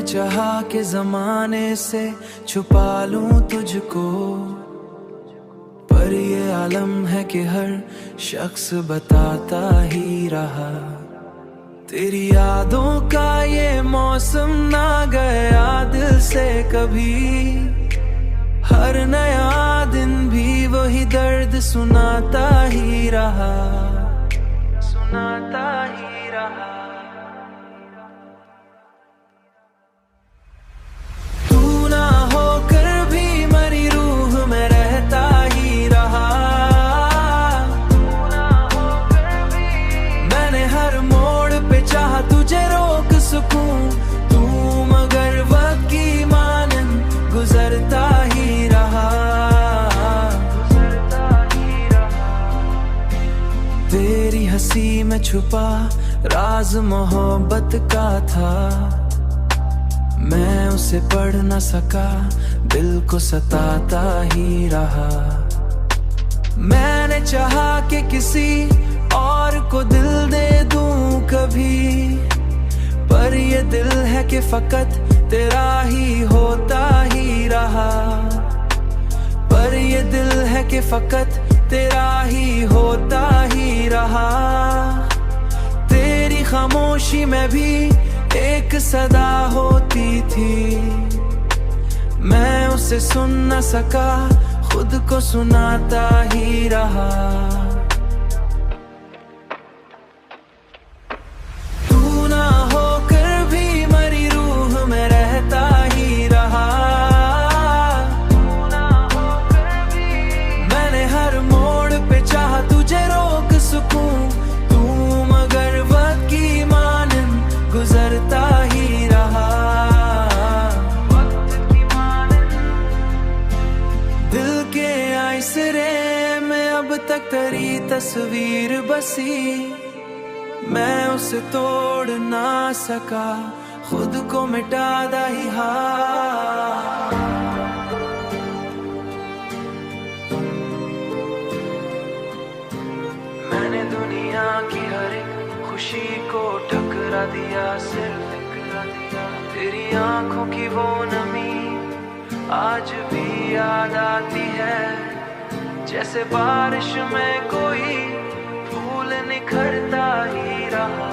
चाहा कि जमाने से छुपा लूं तुझको, पर ये आलम है कि हर शख्स बताता ही रहा। तेरी यादों का ये मौसम ना गया दिल से कभी, हर नया दिन भी वही दर्द सुनाता ही रहा, सुनाता ही रहा। तू ना होकर भी मेरी रूह में रहता ही रहा, तू ना होकर भी मैंने हर मोड़ पे चाहा तुझे रोक सकूं, तू मगर वक्त की मानन गुजरता ही रहा, गुजरता ही रहा। तेरी हंसी में छुपा राज मोहब्बत का था, मैं उसे पढ़ न सका, दिल को सताता ही रहा। मैंने चाहा कि किसी और को दिल दे दूं कभी, पर ये दिल है कि फकत तेरा ही होता ही रहा, पर ये दिल है कि फकत तेरा ही होता ही रहा। तेरी खामोशी में भी एक सदा होती थी, मैं उसे सुन न सका, खुद को सुनाता ही रहा। तू ना होकर भी मेरी रूह में रहता ही रहा, तू ना होकर भी मैंने हर मोड़ पे चाहा तुझे रोक सकूं, तू मगर वक्त की मानन गुजरता ही रहा, वक्त की मानन। दिल के आइसरे में अब तक तेरी तस्वीर बसी, मैं उसे तोड़ ना सका, खुद को मिटा दा ही हा। मैंने दुनिया की हर एक खुशी को ठुकरा दिया, सिर्फ तेरी आंखों की वो नमी आज भी याद आती है, जैसे बारिश में कोई फूल निखरता ही रहा।